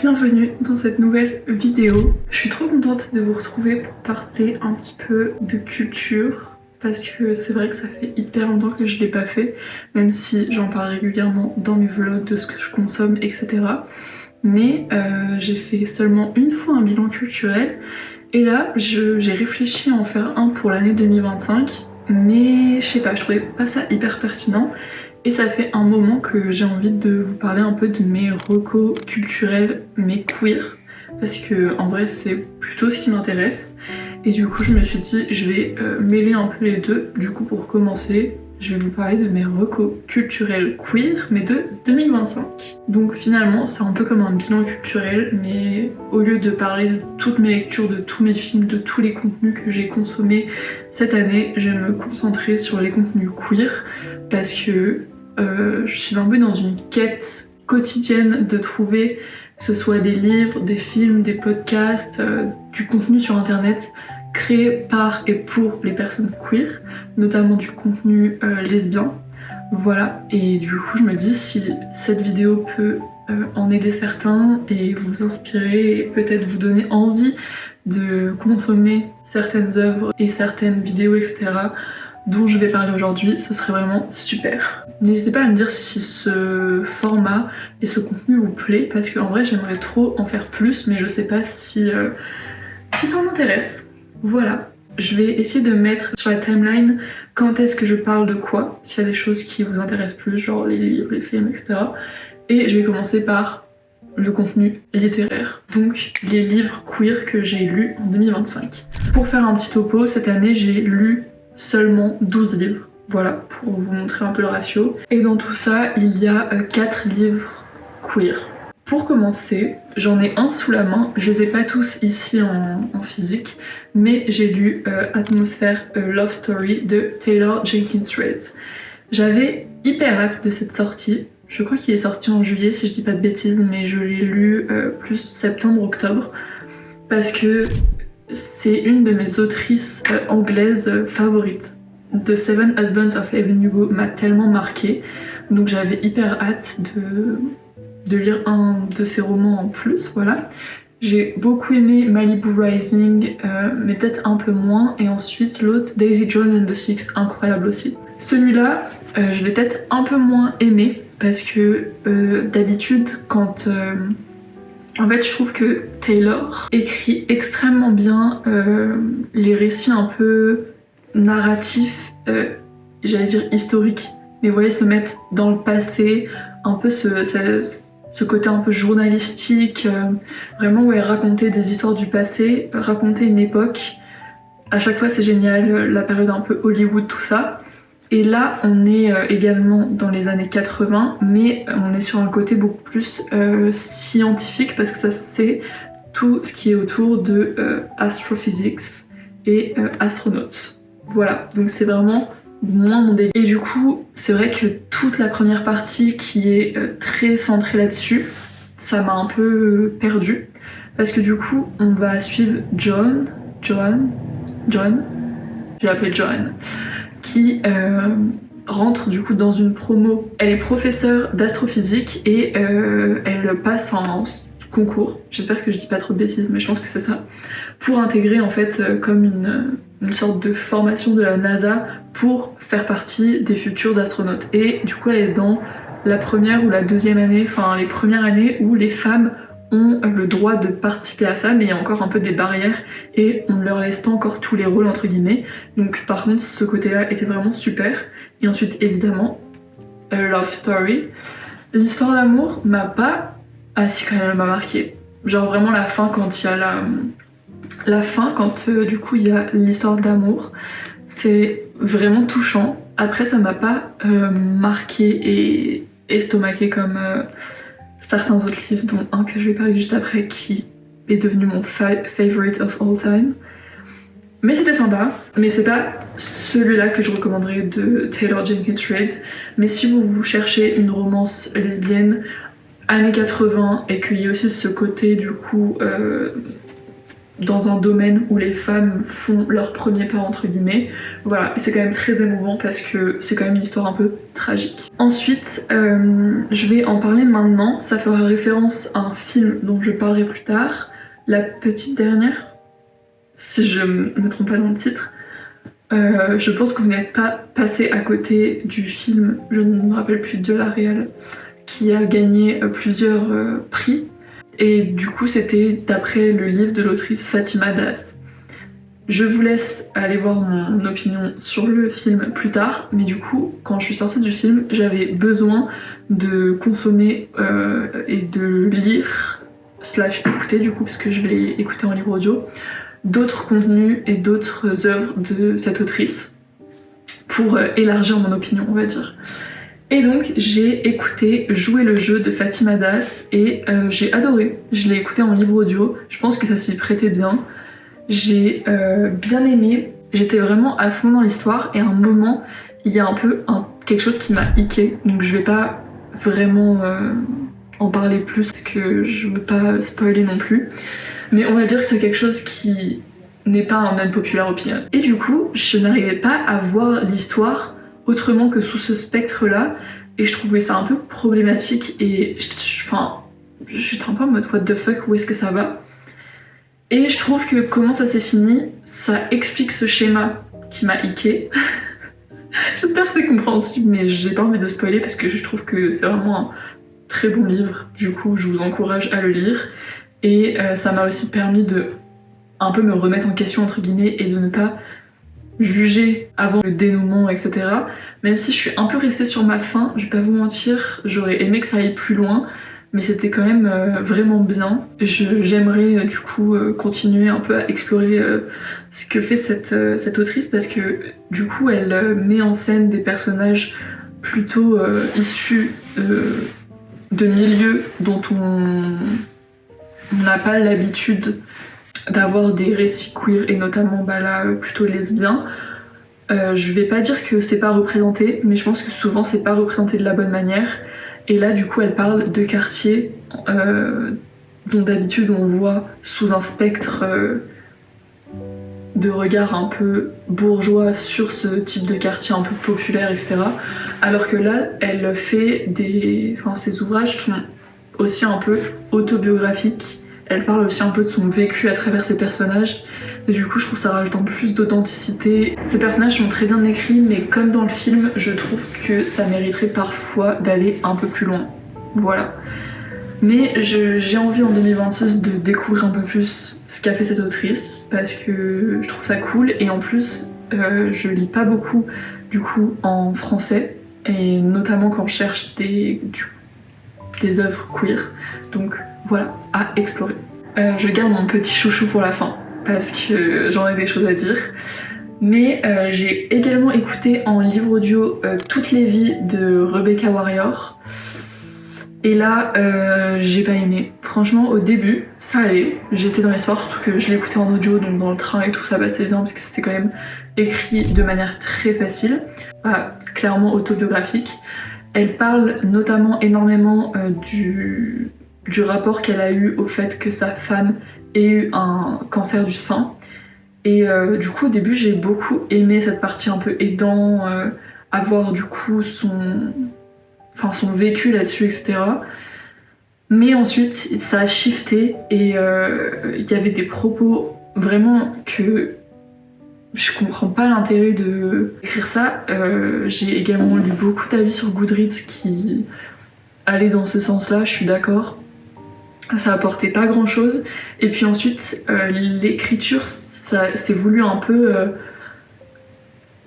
bienvenue dans cette nouvelle vidéo. Je suis trop contente de vous retrouver pour parler un petit peu de culture parce que c'est vrai que ça fait hyper longtemps que je l'ai pas fait, même si j'en parle régulièrement dans mes vlogs de ce que je consomme, etc. Mais j'ai fait seulement une fois un bilan culturel et là j'ai réfléchi à en faire un pour l'année 2025, mais je sais pas, je trouvais pas ça hyper pertinent. Et ça fait un moment que j'ai envie de vous parler un peu de mes recos culturels, mais queer, parce que en vrai c'est plutôt ce qui m'intéresse. Et du coup je me suis dit je vais mêler un peu les deux. Du coup pour commencer, je vais vous parler de mes recos culturels queer, mais de 2025. Donc finalement c'est un peu comme un bilan culturel, mais au lieu de parler de toutes mes lectures, de tous mes films, de tous les contenus que j'ai consommés cette année, je vais me concentrer sur les contenus queer, parce que je suis un peu dans une quête quotidienne de trouver, que ce soit des livres, des films, des podcasts, du contenu sur internet créé par et pour les personnes queer, notamment du contenu lesbien. Voilà, et du coup je me dis si cette vidéo peut en aider certains et vous inspirer et peut-être vous donner envie de consommer certaines œuvres et certaines vidéos, etc. dont je vais parler aujourd'hui, ce serait vraiment super. N'hésitez pas à me dire si ce format et ce contenu vous plaît, parce qu'en vrai j'aimerais trop en faire plus, mais je sais pas si ça m'intéresse. Voilà. Je vais essayer de mettre sur la timeline quand est-ce que je parle de quoi, s'il y a des choses qui vous intéressent plus, genre les livres, les films, etc. Et je vais commencer par le contenu littéraire, donc les livres queer que j'ai lus en 2025. Pour faire un petit topo, cette année j'ai lu seulement 12 livres, voilà, pour vous montrer un peu le ratio. Et dans tout ça, il y a 4 livres queer. Pour commencer, j'en ai un sous la main, je les ai pas tous ici en physique, mais j'ai lu Atmosphere A Love Story de Taylor Jenkins Reid. J'avais hyper hâte de cette sortie, je crois qu'il est sorti en juillet si je dis pas de bêtises, mais je l'ai lu plus septembre-octobre, parce que c'est une de mes autrices anglaises favorites. The Seven Husbands of Evelyn Hugo m'a tellement marquée, donc j'avais hyper hâte de lire un de ses romans en plus, voilà. J'ai beaucoup aimé Malibu Rising, mais peut-être un peu moins, et ensuite l'autre Daisy Jones and the Six, incroyable aussi. Celui-là, je l'ai peut-être un peu moins aimé, parce que d'habitude quand... En fait, je trouve que Taylor écrit extrêmement bien les récits un peu narratifs, j'allais dire historiques, mais vous voyez, se mettre dans le passé, un peu ce côté un peu journalistique, vraiment ouais, raconter des histoires du passé, raconter une époque. À chaque fois c'est génial, la période un peu Hollywood, tout ça. Et là, on est également dans les années 80, mais on est sur un côté beaucoup plus scientifique, parce que ça c'est tout ce qui est autour de astrophysics et astronautes. Voilà, donc c'est vraiment moins mon délire. Et du coup, c'est vrai que toute la première partie qui est très centrée là-dessus, ça m'a un peu perdue, parce que du coup, on va suivre John, j'ai appelé John, qui rentre du coup dans une promo. Elle est professeure d'astrophysique et elle passe en concours, j'espère que je dis pas trop de bêtises, mais je pense que c'est ça, pour intégrer en fait comme une sorte de formation de la NASA pour faire partie des futurs astronautes. Et du coup elle est dans la première ou la deuxième année, enfin les premières années où les femmes ont le droit de participer à ça, mais il y a encore un peu des barrières et on ne leur laisse pas encore tous les rôles entre guillemets. Donc par contre ce côté-là était vraiment super. Et ensuite évidemment Love Story. L'histoire d'amour m'a pas... Ah si, quand même elle m'a marqué. Genre vraiment la fin, quand il y a la fin, quand du coup il y a l'histoire d'amour, c'est vraiment touchant. Après ça m'a pas marqué et estomaqué comme certains autres livres, dont un que je vais parler juste après qui est devenu mon favorite of all time. Mais c'était sympa, mais c'est pas celui-là que je recommanderais de Taylor Jenkins Reid. Mais si vous cherchez une romance lesbienne années 80 et qu'il y a aussi ce côté du coup dans un domaine où les femmes font leur premier pas entre guillemets. Voilà, et c'est quand même très émouvant parce que c'est quand même une histoire un peu tragique. Ensuite, je vais en parler maintenant. Ça fera référence à un film dont je parlerai plus tard, La Petite Dernière, si je me trompe pas dans le titre. Je pense que vous n'êtes pas passé à côté du film, je ne me rappelle plus de la réal, qui a gagné plusieurs prix. Et du coup, c'était d'après le livre de l'autrice Fatima Das. Je vous laisse aller voir mon opinion sur le film plus tard, mais du coup, quand je suis sortie du film, j'avais besoin de consommer et de lire, / écouter du coup, parce que je l'ai écouté en livre audio, d'autres contenus et d'autres œuvres de cette autrice pour élargir mon opinion, on va dire. Et donc j'ai écouté Jouer le jeu de Fatima Das et j'ai adoré. Je l'ai écouté en livre audio, je pense que ça s'y prêtait bien. J'ai bien aimé, j'étais vraiment à fond dans l'histoire et à un moment il y a un peu quelque chose qui m'a hiqué, donc je vais pas vraiment en parler plus parce que je veux pas spoiler non plus, mais on va dire que c'est quelque chose qui n'est pas un unpopular opinion. Et du coup je n'arrivais pas à voir l'histoire autrement que sous ce spectre-là, et je trouvais ça un peu problématique, et j'étais un peu en mode what the fuck, où est-ce que ça va? Et je trouve que comment ça s'est fini, ça explique ce schéma qui m'a hiqué. J'espère que c'est compréhensible, mais j'ai pas envie de spoiler parce que je trouve que c'est vraiment un très bon livre, du coup je vous encourage à le lire, et ça m'a aussi permis de un peu me remettre en question entre guillemets et de ne pas juger avant le dénouement, etc. Même si je suis un peu restée sur ma faim, je vais pas vous mentir, j'aurais aimé que ça aille plus loin, mais c'était quand même vraiment bien. J'aimerais du coup continuer un peu à explorer ce que fait cette autrice, parce que du coup elle met en scène des personnages plutôt issus de milieux dont on n'a pas l'habitude d'avoir des récits queer, et notamment là plutôt lesbiens. Je vais pas dire que c'est pas représenté, mais je pense que souvent c'est pas représenté de la bonne manière. Et là du coup elle parle de quartiers dont d'habitude on voit sous un spectre de regard un peu bourgeois sur ce type de quartier un peu populaire, etc. Alors que là elle fait ses ouvrages sont aussi un peu autobiographiques. Elle parle aussi un peu de son vécu à travers ses personnages, et du coup je trouve que ça rajoute un peu plus d'authenticité. Ces personnages sont très bien écrits, mais comme dans le film, je trouve que ça mériterait parfois d'aller un peu plus loin. Voilà. Mais j'ai envie en 2026 de découvrir un peu plus ce qu'a fait cette autrice, parce que je trouve ça cool, et en plus je lis pas beaucoup du coup en français, et notamment quand je cherche des œuvres queer, donc voilà, à explorer. Je garde mon petit chouchou pour la fin, parce que j'en ai des choses à dire. Mais j'ai également écouté en livre audio Toutes les vies de Rebecca Warrior. Et là, j'ai pas aimé. Franchement, au début, ça allait. J'étais dans l'histoire, surtout que je l'écoutais en audio, donc dans le train et tout, ça passait bien, parce que c'est quand même écrit de manière très facile. Clairement autobiographique. Elle parle notamment énormément du rapport qu'elle a eu au fait que sa femme ait eu un cancer du sein. Et du coup au début j'ai beaucoup aimé cette partie un peu aidant, avoir du coup son vécu là-dessus, etc. Mais ensuite ça a shifté, et il y avait des propos vraiment que je comprends pas l'intérêt de écrire ça. J'ai également lu beaucoup d'avis sur Goodreads qui allaient dans ce sens-là, je suis d'accord. Ça apportait pas grand-chose. Et puis ensuite, l'écriture, ça s'est voulu un peu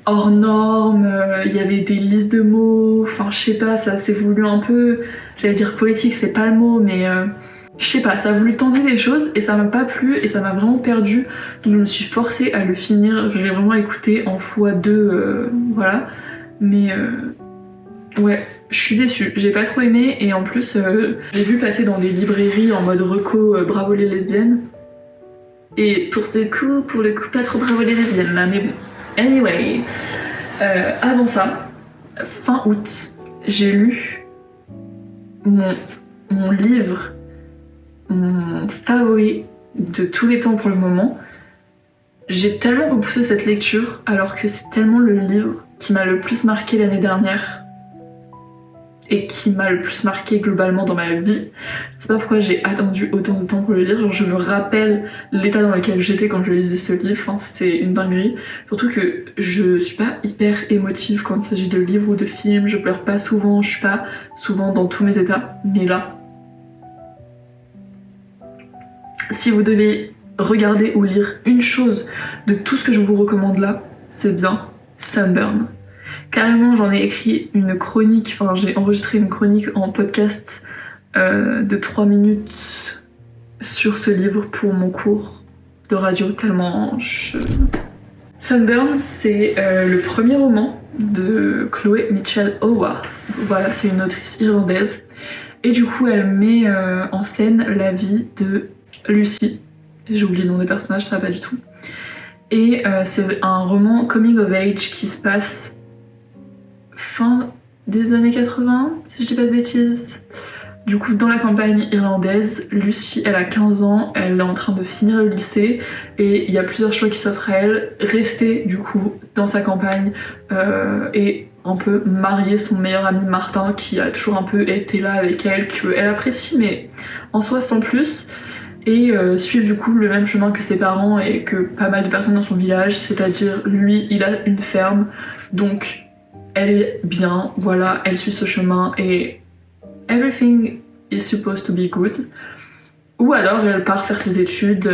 hors norme. Il y avait des listes de mots. Enfin, je sais pas, ça s'est voulu un peu, j'allais dire poétique, c'est pas le mot, mais je sais pas, ça a voulu tenter des choses et ça m'a pas plu et ça m'a vraiment perdu. Donc je me suis forcée à le finir. Je l'ai vraiment écouté en x2, voilà. Mais ouais, je suis déçue. J'ai pas trop aimé, et en plus j'ai vu passer dans des librairies en mode reco bravo les lesbiennes. Et pour le coup pas trop bravo les lesbiennes là, mais bon. Anyway, avant ça, fin août, j'ai lu mon livre, mon favori de tous les temps pour le moment. J'ai tellement repoussé cette lecture alors que c'est tellement le livre qui m'a le plus marqué l'année dernière et qui m'a le plus marqué globalement dans ma vie. Je sais pas pourquoi j'ai attendu autant de temps pour le lire, genre je me rappelle l'état dans lequel j'étais quand je lisais ce livre, enfin, c'est une dinguerie. Surtout que je suis pas hyper émotive quand il s'agit de livres ou de films, je pleure pas souvent, je suis pas souvent dans tous mes états, mais là, si vous devez regarder ou lire une chose de tout ce que je vous recommande là, c'est bien Sunburn. Carrément, j'en ai écrit une chronique, enfin j'ai enregistré une chronique en podcast de 3 minutes sur ce livre pour mon cours de radio, tellement je... Sunburn, c'est le premier roman de Chloé Mitchell Haworth. Voilà, c'est une autrice irlandaise. Et du coup, elle met en scène la vie de Lucy. J'ai oublié le nom des personnages, ça va pas du tout. Et c'est un roman coming of age qui se passe fin des années 80, si je dis pas de bêtises. Du coup, dans la campagne irlandaise, Lucy, elle a 15 ans, elle est en train de finir le lycée et il y a plusieurs choix qui s'offrent à elle. Rester, du coup, dans sa campagne et un peu marier son meilleur ami Martin qui a toujours un peu été là avec elle, qu'elle apprécie, mais en soi sans plus. Et suivre du coup le même chemin que ses parents et que pas mal de personnes dans son village, c'est-à-dire lui, il a une ferme, donc elle est bien, voilà, elle suit ce chemin et everything is supposed to be good. Ou alors elle part faire ses études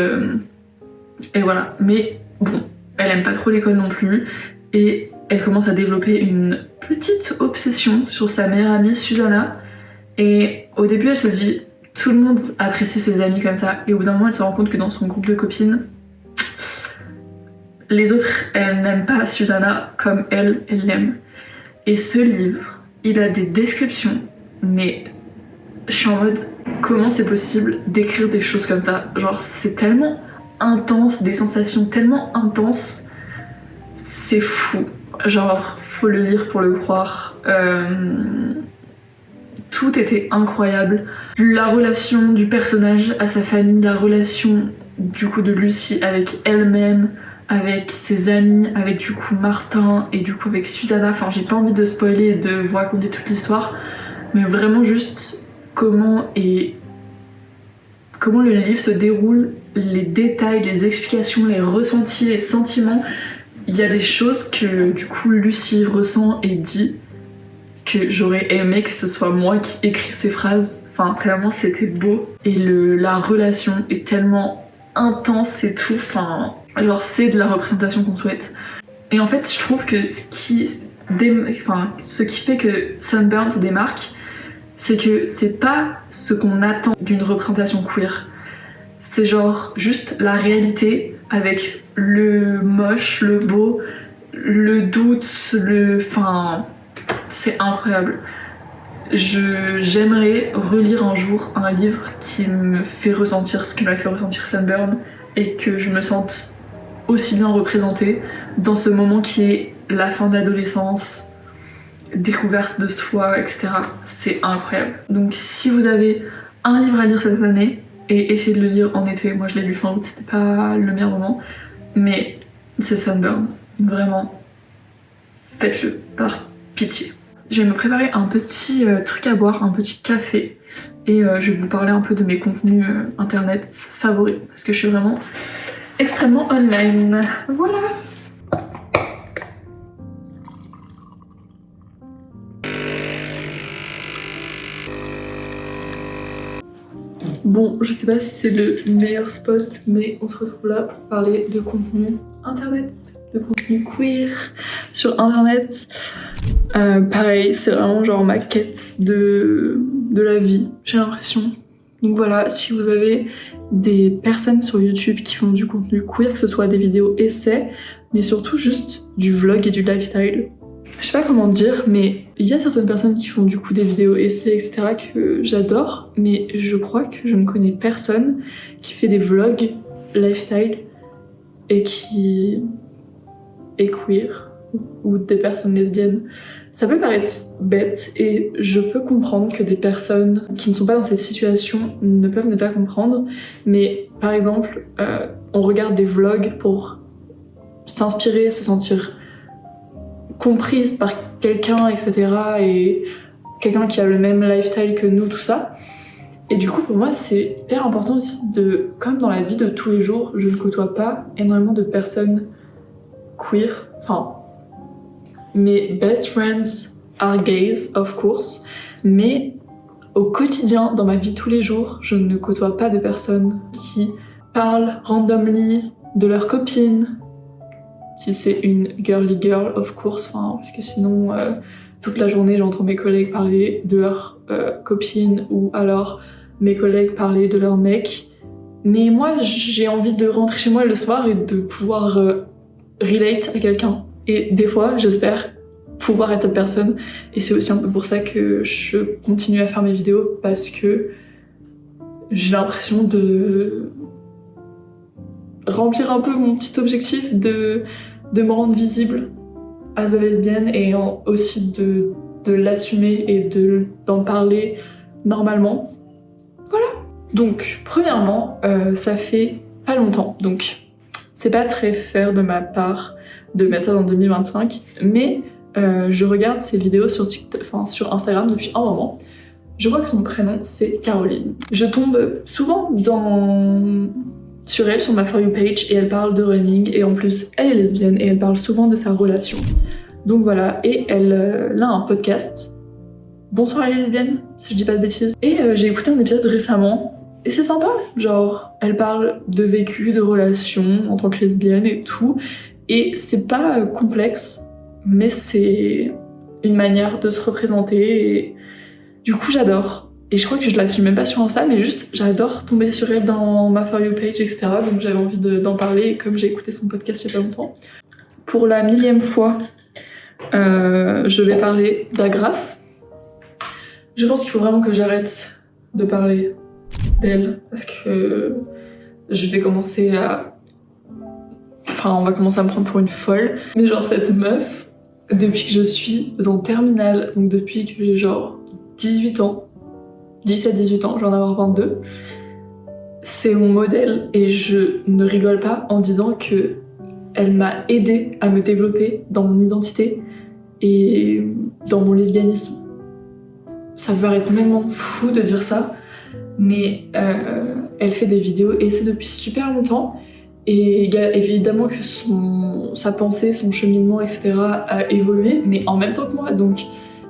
et voilà. Mais bon, elle aime pas trop l'école non plus et elle commence à développer une petite obsession sur sa meilleure amie Susanna. Et au début elle se dit tout le monde apprécie ses amis comme ça et au bout d'un moment elle se rend compte que dans son groupe de copines les autres elles n'aiment pas Susanna comme elle l'aime. Et ce livre, il a des descriptions, mais je suis en mode comment c'est possible d'écrire des choses comme ça? Genre c'est tellement intense, des sensations tellement intenses, c'est fou. Genre faut le lire pour le croire. Tout était incroyable. La relation du personnage à sa famille, la relation du coup de Lucy avec elle-même, avec ses amis, avec du coup Martin et du coup avec Susanna. Enfin, j'ai pas envie de spoiler et de vous raconter toute l'histoire, mais vraiment juste comment le livre se déroule, les détails, les explications, les ressentis, les sentiments. Il y a des choses que du coup Lucy ressent et dit que j'aurais aimé que ce soit moi qui écris ces phrases. Enfin, clairement, c'était beau. Et la relation est tellement intense et tout. Enfin, genre, c'est de la représentation qu'on souhaite. Et en fait, je trouve que ce qui fait que Sunburn se démarque, c'est que c'est pas ce qu'on attend d'une représentation queer. C'est genre juste la réalité avec le moche, le beau, le doute, enfin, c'est incroyable. J'aimerais relire un jour un livre qui me fait ressentir ce que m'a fait ressentir Sunburn et que je me sente aussi bien représentée dans ce moment qui est la fin de l'adolescence, découverte de soi, etc. C'est incroyable. Donc si vous avez un livre à lire cette année, et essayez de le lire en été, moi je l'ai lu fin août, c'était pas le meilleur moment, mais c'est Sunburn, vraiment, faites-le, par pitié. Je vais me préparer un petit truc à boire, un petit café, et je vais vous parler un peu de mes contenus internet favoris, parce que je suis vraiment extrêmement online. Voilà. Bon, je sais pas si c'est le meilleur spot, mais on se retrouve là pour parler de contenu internet, de contenu queer sur internet. Pareil, c'est vraiment genre ma quête de la vie, j'ai l'impression. Donc voilà, si vous avez des personnes sur YouTube qui font du contenu queer, que ce soit des vidéos essais, mais surtout juste du vlog et du lifestyle. Je sais pas comment dire, mais il y a certaines personnes qui font du coup des vidéos essais, etc. que j'adore, mais je crois que je ne connais personne qui fait des vlogs lifestyle et qui est queer. ou des personnes lesbiennes. Ça peut paraître bête et je peux comprendre que des personnes qui ne sont pas dans cette situation ne peuvent ne pas comprendre, mais par exemple, on regarde des vlogs pour s'inspirer, se sentir comprise par quelqu'un, etc. et quelqu'un qui a le même lifestyle que nous, tout ça. Et du coup, pour moi, c'est hyper important aussi comme dans la vie de tous les jours, je ne côtoie pas énormément de personnes queer. Enfin, mes best friends are gays, of course, mais au quotidien, dans ma vie de tous les jours, je ne côtoie pas de personnes qui parlent randomly de leurs copines. Si c'est une girly girl, of course, parce que sinon, toute la journée, j'entends mes collègues parler de leurs copines ou alors mes collègues parler de leurs mecs. Mais moi, j'ai envie de rentrer chez moi le soir et de pouvoir relate à quelqu'un. Et des fois, j'espère pouvoir être cette personne. Et c'est aussi un peu pour ça que je continue à faire mes vidéos, parce que j'ai l'impression de remplir un peu mon petit objectif de me rendre visible as a lesbienne et aussi de l'assumer et d'en parler normalement. Voilà. Donc, premièrement, ça fait pas longtemps, donc c'est pas très fair de ma part de mettre ça dans 2025, mais je regarde ses vidéos sur sur Instagram depuis un moment. Je crois que son prénom c'est Caroline. Je tombe souvent sur elle, sur ma For You page, et elle parle de running, et en plus elle est lesbienne et elle parle souvent de sa relation. Donc voilà, et elle a un podcast. Bonsoir elle est lesbienne, si je dis pas de bêtises. Et j'ai écouté un épisode récemment, et c'est sympa, genre elle parle de vécu, de relations en tant que lesbienne et tout, et c'est pas complexe, mais c'est une manière de se représenter, et du coup j'adore. Et je crois que je la suis même pas sur Insta, mais juste j'adore tomber sur elle dans ma For You page, etc. Donc j'avais envie d'en parler, comme j'ai écouté son podcast il y a pas longtemps. Pour la 1000e fois, je vais parler d'Agraph. Je pense qu'il faut vraiment que j'arrête de parler d'elle, parce que je vais commencer on va commencer à me prendre pour une folle. Mais genre cette meuf, depuis que je suis en terminale, donc depuis que j'ai genre 18 ans, 17-18 ans, j'en ai 22, c'est mon modèle, et je ne rigole pas en disant que elle m'a aidée à me développer dans mon identité et dans mon lesbianisme. Ça peut paraître complètement fou de dire ça, mais elle fait des vidéos et c'est depuis super longtemps, et évidemment que sa pensée, son cheminement, etc. a évolué, mais en même temps que moi, donc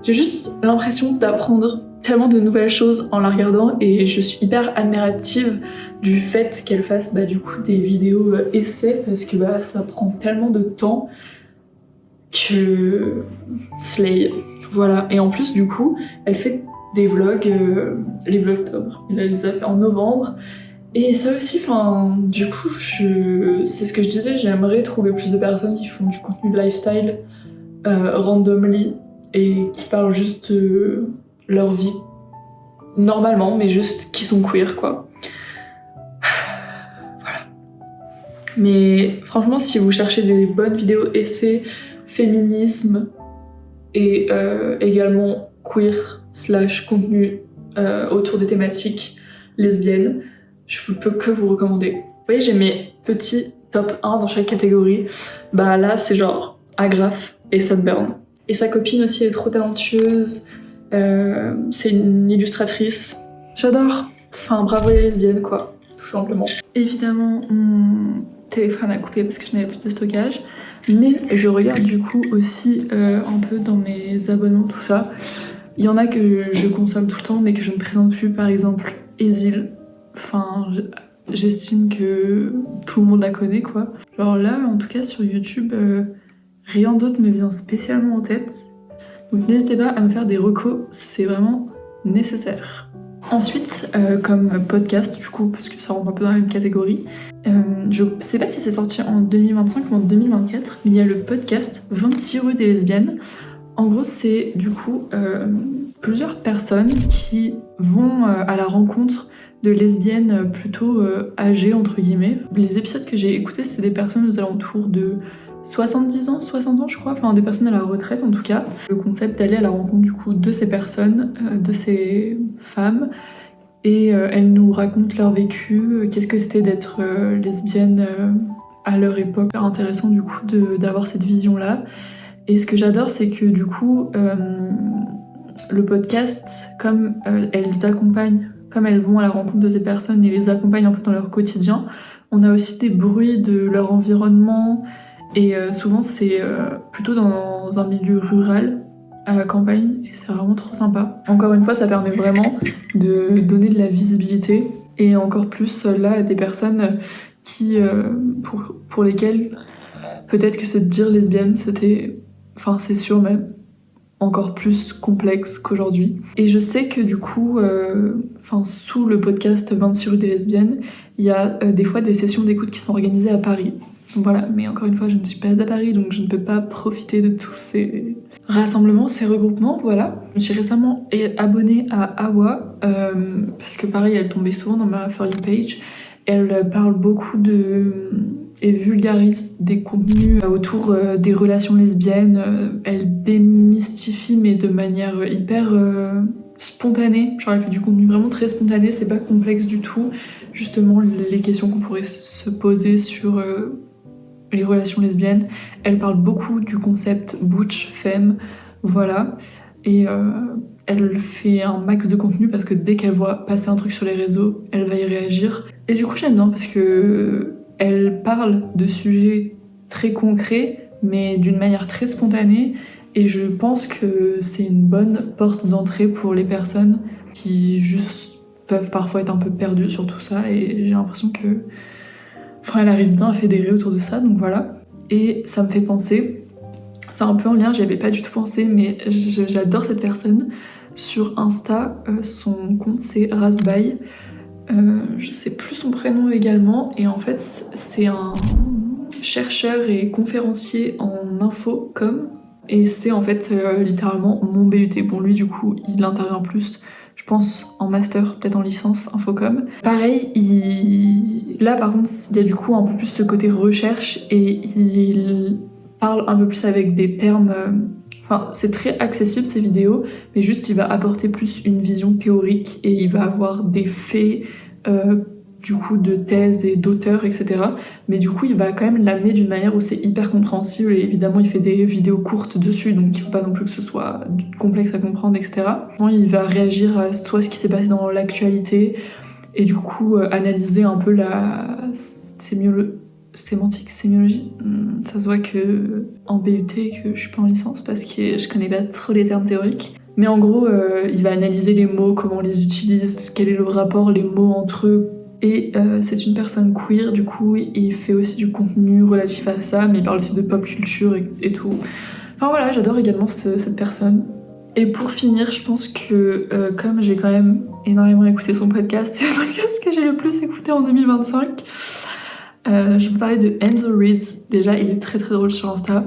j'ai juste l'impression d'apprendre tellement de nouvelles choses en la regardant, et je suis hyper admirative du fait qu'elle fasse du coup des vidéos essais, parce que ça prend tellement de temps que slay. Voilà, et en plus du coup elle fait des vlogs, les vlogtober, elle les a fait en novembre, et ça aussi, du coup c'est ce que je disais, j'aimerais trouver plus de personnes qui font du contenu de lifestyle randomly et qui parlent juste leur vie normalement, mais juste qui sont queer, quoi. Voilà. Mais franchement, si vous cherchez des bonnes vidéos essais, féminisme et également queer / contenu autour des thématiques lesbiennes, je ne peux que vous recommander. Vous voyez, j'ai mes petits top 1 dans chaque catégorie. Là, c'est genre Agraph et Sunburn. Et sa copine aussi est trop talentueuse. C'est une illustratrice. J'adore. Bravo les lesbiennes, quoi, tout simplement. Évidemment, mon téléphone a coupé parce que je n'avais plus de stockage. Mais je regarde du coup aussi un peu dans mes abonnements, tout ça. Il y en a que je consomme tout le temps, mais que je ne présente plus. Par exemple, Esil. J'estime que tout le monde la connaît, quoi. Genre là, en tout cas sur YouTube, rien d'autre me vient spécialement en tête. Donc n'hésitez pas à me faire des recos, c'est vraiment nécessaire. Ensuite, comme podcast, du coup, parce que ça rentre un peu dans la même catégorie, je sais pas si c'est sorti en 2025 ou en 2024, mais il y a le podcast 26 rue des lesbiennes. En gros, c'est du coup plusieurs personnes qui vont à la rencontre de lesbiennes plutôt âgées, entre guillemets. Les épisodes que j'ai écoutés, c'est des personnes aux alentours de 70 ans, 60 ans je crois, enfin des personnes à la retraite en tout cas. Le concept d'aller à la rencontre du coup de ces personnes, de ces femmes, et elles nous racontent leur vécu, qu'est-ce que c'était d'être lesbienne à leur époque. C'est intéressant du coup d'avoir cette vision là. Et ce que j'adore c'est que du coup le podcast, comme elles accompagnent, comme elles vont à la rencontre de ces personnes et les accompagnent un peu dans leur quotidien, on a aussi des bruits de leur environnement et souvent c'est plutôt dans un milieu rural, à la campagne, et c'est vraiment trop sympa. Encore une fois, ça permet vraiment de donner de la visibilité et encore plus là à des personnes qui, pour lesquelles peut-être que se dire lesbienne c'était, enfin c'est sûr même, encore plus complexe qu'aujourd'hui. Et je sais que du coup, sous le podcast 26 rue des lesbiennes, il y a des fois des sessions d'écoute qui sont organisées à Paris. Voilà, mais encore une fois, je ne suis pas à Paris, donc je ne peux pas profiter de tous ces rassemblements, ces regroupements, voilà. Je me suis récemment abonnée à Awa, parce que pareil, elle tombait souvent dans ma For You page. Elle parle beaucoup et vulgarise des contenus autour des relations lesbiennes. Elle démystifie, mais de manière hyper spontanée. Genre, elle fait du contenu vraiment très spontané, c'est pas complexe du tout. Justement, les questions qu'on pourrait se poser sur les relations lesbiennes. Elle parle beaucoup du concept butch, femme, voilà. Et elle fait un max de contenu parce que dès qu'elle voit passer un truc sur les réseaux, elle va y réagir. Et du coup, j'aime bien parce que elle parle de sujets très concrets, mais d'une manière très spontanée. Et je pense que c'est une bonne porte d'entrée pour les personnes qui juste peuvent parfois être un peu perdues sur tout ça. Et j'ai l'impression que, enfin, elle arrive bien à fédérer autour de ça, donc voilà. Et ça me fait penser, c'est un peu en lien, j'y avais pas du tout pensé, mais j'adore cette personne. Sur Insta, son compte c'est Razbaï. Je sais plus son prénom également, et en fait c'est un chercheur et conférencier en infocom, et c'est en fait littéralement mon BUT. Bon, lui du coup il intervient plus, je pense, en master, peut-être en licence infocom. Pareil, là par contre il y a du coup un peu plus ce côté recherche, et il parle un peu plus avec des termes... Enfin, c'est très accessible ces vidéos, mais juste il va apporter plus une vision théorique et il va avoir des faits du coup de thèse et d'auteurs, etc. Mais du coup il va quand même l'amener d'une manière où c'est hyper compréhensible, et évidemment il fait des vidéos courtes dessus, donc il faut pas non plus que ce soit complexe à comprendre, etc. Il va réagir à soit ce qui s'est passé dans l'actualité et du coup analyser un peu la sémiologie. Ça se voit que en BUT que je suis pas en licence parce que je connais pas trop les termes théoriques. Mais en gros, il va analyser les mots, comment on les utilise, quel est le rapport, les mots entre eux. Et c'est une personne queer, du coup, il fait aussi du contenu relatif à ça, mais il parle aussi de pop culture et tout. Enfin voilà, j'adore également cette personne. Et pour finir, je pense que comme j'ai quand même énormément écouté son podcast, c'est le podcast que j'ai le plus écouté en 2025. Je vais parler de Enzo Reads. Déjà, il est très très drôle sur Insta.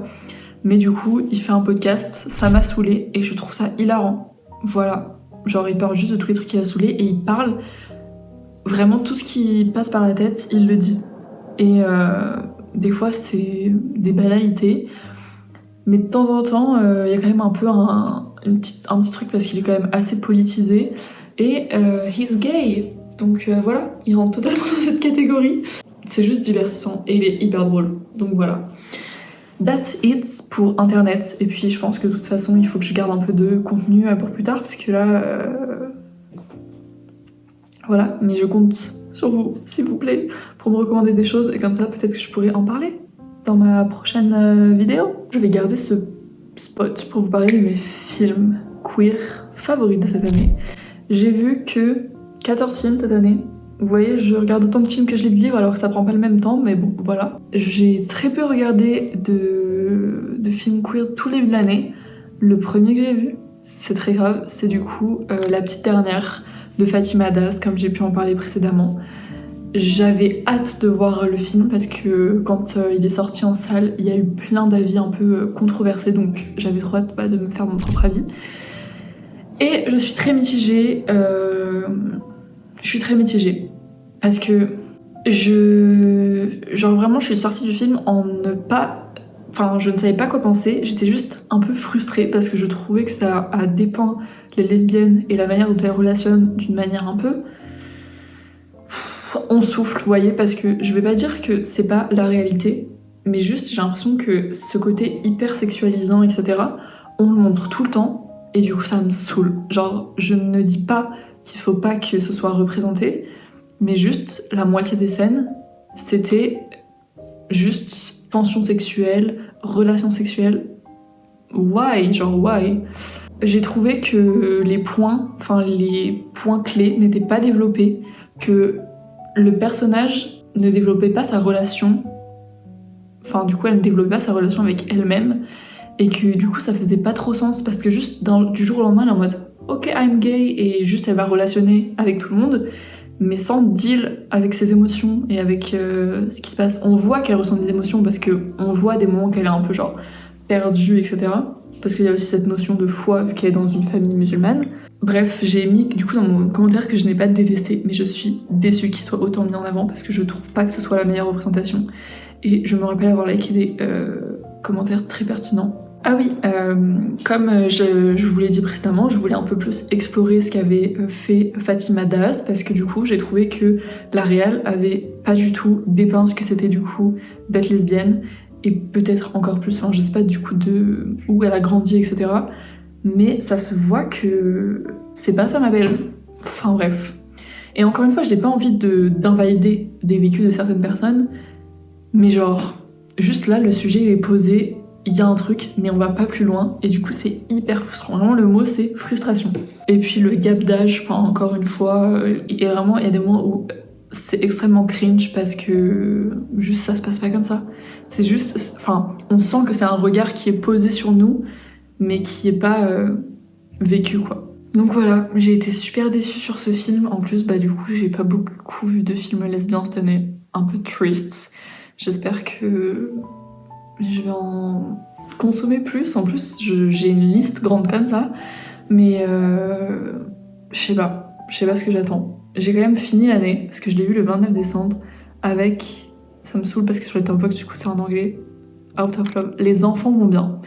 Mais du coup, il fait un podcast, ça m'a saoulée et je trouve ça hilarant. Voilà. Genre, il parle juste de tous les trucs qui l'a saoulé et il parle vraiment tout ce qui passe par la tête, il le dit. Et des fois, c'est des banalités. Mais de temps en temps, il y a quand même un peu un petit truc parce qu'il est quand même assez politisé. Et he's gay. Donc voilà, il rentre totalement dans cette catégorie. C'est juste divertissant et il est hyper drôle. Donc voilà. That's it pour internet. Et puis je pense que de toute façon il faut que je garde un peu de contenu pour plus tard parce que là... Voilà, mais je compte sur vous, s'il vous plaît, pour me recommander des choses et comme ça peut-être que je pourrais en parler dans ma prochaine vidéo. Je vais garder ce spot pour vous parler de mes films queer favoris de cette année. J'ai vu que 14 films cette année. Vous voyez, je regarde autant de films que je lis de livres alors que ça prend pas le même temps, mais bon, voilà. J'ai très peu regardé de films queer tout le début de l'année. Le premier que j'ai vu, c'est très grave, c'est du coup La Petite Dernière de Fatima Das, comme j'ai pu en parler précédemment. J'avais hâte de voir le film parce que quand il est sorti en salle, il y a eu plein d'avis un peu controversés, donc j'avais trop hâte de me faire mon propre avis. Et je suis très mitigée. Parce que genre vraiment je suis sortie du film en ne pas Enfin, je ne savais pas quoi penser, j'étais juste un peu frustrée parce que je trouvais que ça a dépeint les lesbiennes et la manière dont elles relationnent d'une manière un peu... On souffle, vous voyez, parce que je vais pas dire que c'est pas la réalité, mais juste j'ai l'impression que ce côté hyper sexualisant, etc., on le montre tout le temps, et du coup ça me saoule. Genre, je ne dis pas qu'il faut pas que ce soit représenté, mais juste la moitié des scènes, c'était juste tension sexuelle, relation sexuelle. Why? Genre, why? J'ai trouvé que les points clés n'étaient pas développés, que le personnage ne développait pas sa relation, enfin du coup elle ne développait pas sa relation avec elle-même, et que du coup ça faisait pas trop sens parce que juste du jour au lendemain elle est en mode ok I'm gay et juste elle va relationner avec tout le monde mais sans deal avec ses émotions et avec ce qui se passe. On voit qu'elle ressent des émotions parce que on voit des moments qu'elle est un peu genre perdue, etc. Parce qu'il y a aussi cette notion de foi vu qu'elle est dans une famille musulmane. Bref, j'ai mis du coup dans mon commentaire que je n'ai pas détesté, mais je suis déçue qu'il soit autant mis en avant parce que je trouve pas que ce soit la meilleure représentation. Et je me rappelle avoir liké des commentaires très pertinents. Ah oui, comme je vous l'ai dit précédemment, je voulais un peu plus explorer ce qu'avait fait Fatima Daas parce que du coup j'ai trouvé que la réal avait pas du tout dépeint ce que c'était du coup d'être lesbienne et peut-être encore plus, enfin je sais pas du coup de où elle a grandi, etc. Mais ça se voit que c'est pas ça ma belle. Enfin bref. Et encore une fois, je n'ai pas envie d'invalider des vécus de certaines personnes, mais genre, juste là, le sujet il est posé, il y a un truc, mais on va pas plus loin, et du coup c'est hyper frustrant. Vraiment, le mot c'est frustration. Et puis le gap d'âge, enfin encore une fois, et vraiment, il y a des moments où c'est extrêmement cringe parce que juste ça se passe pas comme ça. C'est juste, enfin, on sent que c'est un regard qui est posé sur nous, mais qui est pas vécu quoi. Donc voilà, j'ai été super déçue sur ce film. En plus, bah du coup, j'ai pas beaucoup vu de films lesbiens cette année. Un peu triste. J'espère que je vais en consommer plus. En plus, j'ai une liste grande comme ça. Mais je sais pas. Je sais pas ce que j'attends. J'ai quand même fini l'année, parce que je l'ai vu le 29 décembre, avec... Ça me saoule parce que sur les Letterboxd, du coup, c'est en anglais. Out of Love. Les enfants vont bien.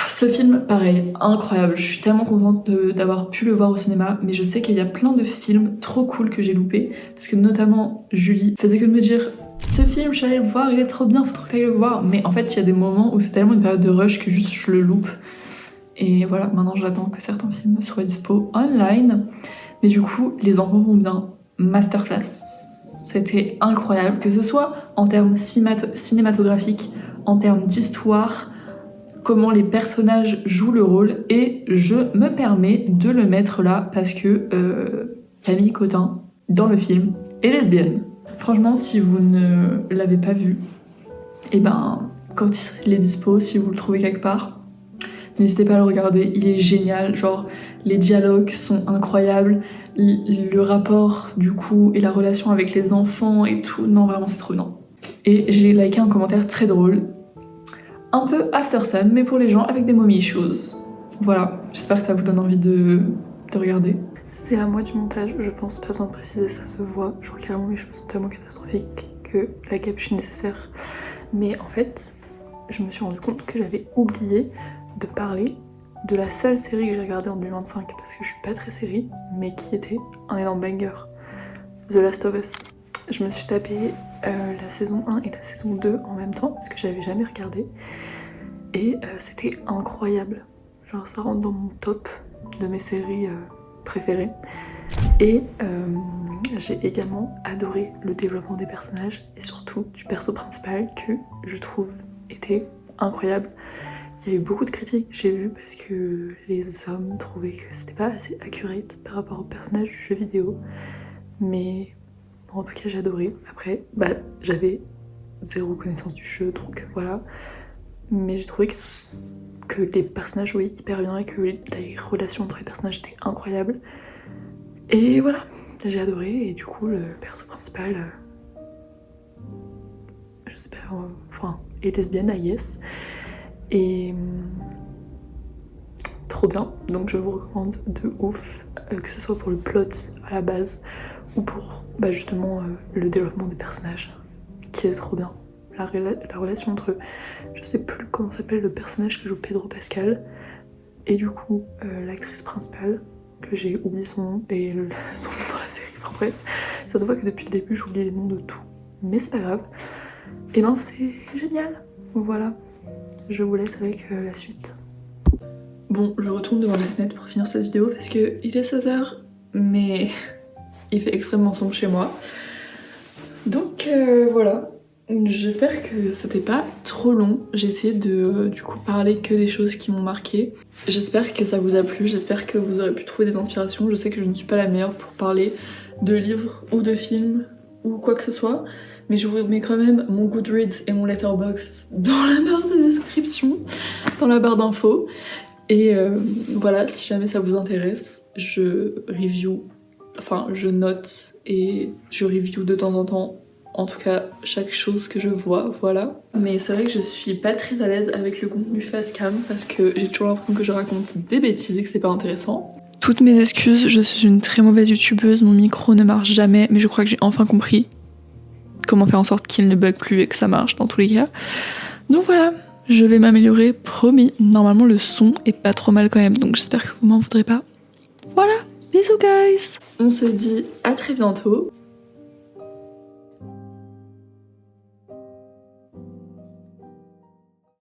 Ce film, pareil, incroyable. Je suis tellement contente d'avoir pu le voir au cinéma, mais je sais qu'il y a plein de films trop cool que j'ai loupés, parce que notamment Julie faisait que de me dire ce film, je suis allée le voir, il est trop bien, faut trop que t'ailles le voir. Mais en fait, il y a des moments où c'est tellement une période de rush que juste je le loupe. Et voilà, maintenant j'attends que certains films soient dispo online. Mais du coup, Les enfants vont bien, masterclass. C'était incroyable, que ce soit en termes cinématographiques, en termes d'histoire, comment les personnages jouent le rôle, et je me permets de le mettre là parce que Camille Cotin, dans le film, est lesbienne. Franchement, si vous ne l'avez pas vu, et ben quand il est dispo, si vous le trouvez quelque part, n'hésitez pas à le regarder, il est génial, genre les dialogues sont incroyables, le rapport du coup et la relation avec les enfants et tout, non vraiment c'est trop bien. Et j'ai liké un commentaire très drôle, un peu After Sun, mais pour les gens avec des mommy issues. Voilà, j'espère que ça vous donne envie de regarder. C'est la moitié du montage, je pense, pas besoin de préciser, ça se voit. Genre carrément mes cheveux sont tellement catastrophiques que la capuche est nécessaire. Mais en fait, je me suis rendu compte que j'avais oublié de parler de la seule série que j'ai regardée en 2025, parce que je suis pas très série, mais qui était un énorme banger, The Last of Us. Je me suis tapé la saison 1 et la saison 2 en même temps, parce que j'avais jamais regardé, et c'était incroyable. Genre ça rentre dans mon top de mes séries préférées. Et j'ai également adoré le développement des personnages, et surtout du perso principal que je trouve était incroyable. Il y a eu beaucoup de critiques, j'ai vu, parce que les hommes trouvaient que c'était pas assez accurate par rapport au personnage du jeu vidéo. Mais en tout cas j'ai adoré. Après, bah j'avais zéro connaissance du jeu, donc voilà. Mais j'ai trouvé que les personnages jouaient hyper bien et que les relations entre les personnages étaient incroyables. Et voilà, j'ai adoré, et du coup le perso principal, j'espère, enfin, est lesbienne, I guess. Et trop bien, donc je vous recommande de ouf, que ce soit pour le plot à la base ou pour bah, justement le développement des personnages, qui est trop bien. la relation entre, je sais plus comment s'appelle le personnage que joue Pedro Pascal, et du coup l'actrice principale, que j'ai oublié son nom, et son nom dans la série, enfin bref, ça se voit que depuis le début j'oublie les noms de tout, mais c'est pas grave, et ben c'est génial, voilà, je vous laisse avec la suite. Bon, je retourne devant ma fenêtre pour finir cette vidéo parce que il est 16h, mais il fait extrêmement sombre chez moi. Donc voilà, j'espère que c'était pas trop long. J'ai essayé de du coup parler que des choses qui m'ont marqué. J'espère que ça vous a plu, j'espère que vous aurez pu trouver des inspirations. Je sais que je ne suis pas la meilleure pour parler de livres ou de films ou quoi que ce soit, mais je vous mets quand même mon Goodreads et mon Letterboxd dans la barre de description, dans la barre d'infos. Et voilà, si jamais ça vous intéresse, je note et je review de temps en temps, en tout cas chaque chose que je vois, voilà. Mais c'est vrai que je suis pas très à l'aise avec le contenu face cam parce que j'ai toujours l'impression que je raconte des bêtises et que c'est pas intéressant. Toutes mes excuses, je suis une très mauvaise youtubeuse, mon micro ne marche jamais, mais je crois que j'ai enfin compris comment faire en sorte qu'il ne bug plus et que ça marche dans tous les cas. Donc voilà. Je vais m'améliorer, promis. Normalement, le son est pas trop mal quand même, donc j'espère que vous m'en voudrez pas. Voilà, bisous guys. On se dit à très bientôt.